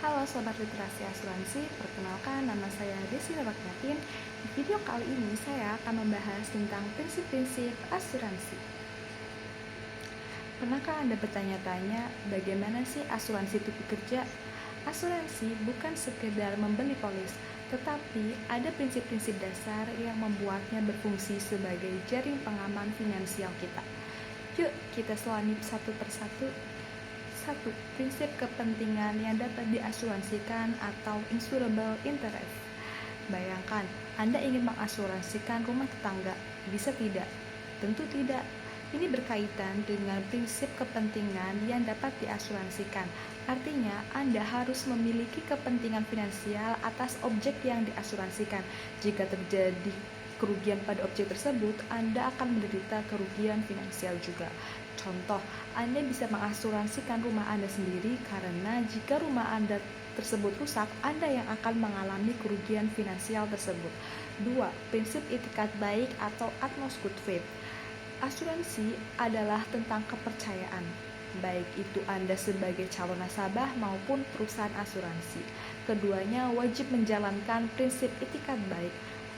Halo Sobat Literasi Asuransi, perkenalkan nama saya Desi Rawatyatin. Di video kali ini saya akan membahas tentang prinsip-prinsip asuransi. Pernahkah Anda bertanya-tanya bagaimana sih asuransi itu bekerja? Asuransi bukan sekedar membeli polis, tetapi ada prinsip-prinsip dasar yang membuatnya berfungsi sebagai jaring pengaman finansial kita. Yuk kita selami satu persatu. 1. Prinsip kepentingan yang dapat diasuransikan atau insurable interest. Bayangkan, Anda ingin mengasuransikan rumah tetangga. Bisa tidak? Tentu tidak. Ini berkaitan dengan prinsip kepentingan yang dapat diasuransikan. Artinya, Anda harus memiliki kepentingan finansial atas objek yang diasuransikan. Jika terjadi kerugian pada objek tersebut, Anda akan menderita kerugian finansial juga. Contoh, Anda bisa mengasuransikan rumah Anda sendiri karena jika rumah Anda tersebut rusak, Anda yang akan mengalami kerugian finansial tersebut. 2. Prinsip itikat baik atau utmost good faith. Asuransi adalah tentang kepercayaan, baik itu Anda sebagai calon nasabah maupun perusahaan asuransi. Keduanya wajib menjalankan prinsip itikat baik.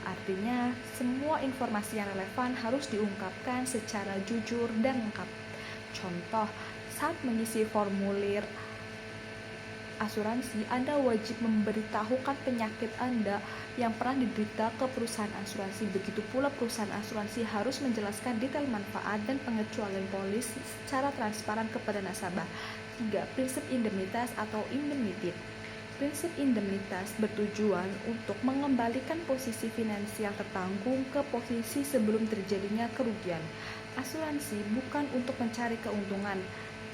Artinya, semua informasi yang relevan harus diungkapkan secara jujur dan lengkap. Contoh, saat mengisi formulir asuransi, Anda wajib memberitahukan penyakit Anda yang pernah diderita ke perusahaan asuransi. Begitu pula perusahaan asuransi harus menjelaskan detail manfaat dan pengecualian polis secara transparan kepada nasabah. 3. Prinsip indemnitas atau indemnity. Prinsip indemnitas bertujuan untuk mengembalikan posisi finansial tertanggung ke posisi sebelum terjadinya kerugian. Asuransi bukan untuk mencari keuntungan,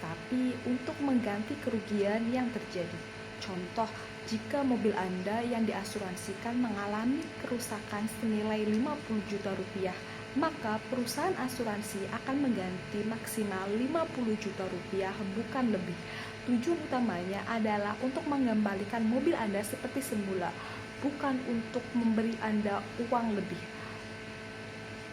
tapi untuk mengganti kerugian yang terjadi. Contoh, jika mobil Anda yang diasuransikan mengalami kerusakan senilai 50 juta rupiah, maka perusahaan asuransi akan mengganti maksimal 50 juta rupiah, bukan lebih. Tujuan utamanya adalah untuk mengembalikan mobil Anda seperti semula, bukan untuk memberi Anda uang lebih.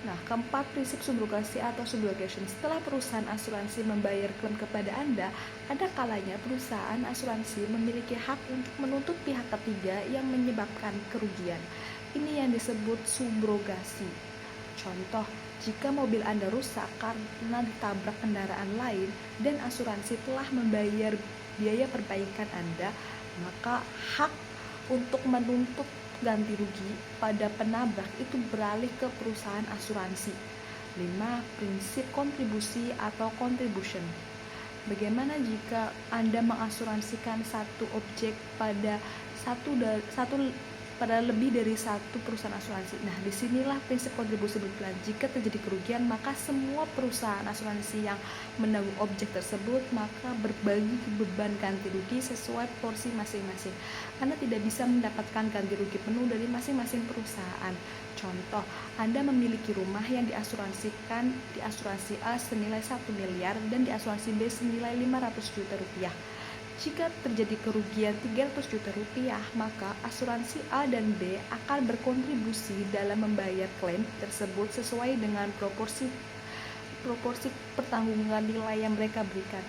Nah, keempat, prinsip subrogasi atau subrogation. Setelah perusahaan asuransi membayar klaim kepada Anda, ada kalanya perusahaan asuransi memiliki hak untuk menuntut pihak ketiga yang menyebabkan kerugian. Ini yang disebut subrogasi. Contoh, jika mobil Anda rusak karena ditabrak kendaraan lain dan asuransi telah membayar biaya perbaikan Anda, maka hak untuk menuntut ganti rugi pada penabrak itu beralih ke perusahaan asuransi. 5. Prinsip kontribusi atau contribution. Bagaimana jika Anda mengasuransikan satu objek pada lebih dari satu perusahaan asuransi? Nah, disinilah prinsip kontribusi berjalan. Jika terjadi kerugian, maka semua perusahaan asuransi yang menanggung objek tersebut maka berbagi beban ganti rugi sesuai porsi masing-masing. Anda tidak bisa mendapatkan ganti rugi penuh dari masing-masing perusahaan. Contoh, Anda memiliki rumah yang diasuransikan di asuransi A senilai 1 miliar dan di asuransi B senilai 500 juta rupiah. Jika terjadi kerugian 300 juta rupiah, maka asuransi A dan B akan berkontribusi dalam membayar klaim tersebut sesuai dengan proporsi pertanggungan nilai yang mereka berikan.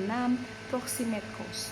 6. Proximate cause.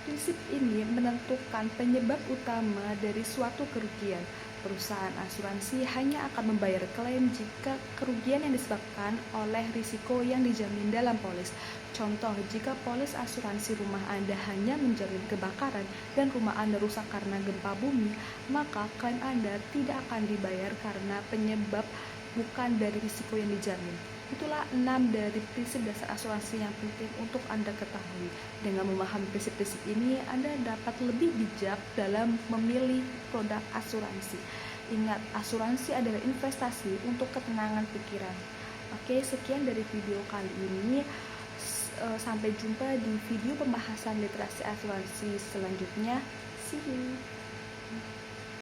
Prinsip ini menentukan penyebab utama dari suatu kerugian. Perusahaan asuransi hanya akan membayar klaim jika kerugian yang disebabkan oleh risiko yang dijamin dalam polis. Contoh, jika polis asuransi rumah Anda hanya menjamin kebakaran dan rumah Anda rusak karena gempa bumi, maka klaim Anda tidak akan dibayar karena penyebab bukan dari risiko yang dijamin. Itulah 6 dari prinsip dasar asuransi yang penting untuk Anda ketahui. Dengan memahami prinsip-prinsip ini, Anda dapat lebih bijak dalam memilih produk asuransi. Ingat, asuransi adalah investasi untuk ketenangan pikiran. Oke, sekian dari video kali ini. Sampai jumpa di video pembahasan literasi asuransi selanjutnya. See you.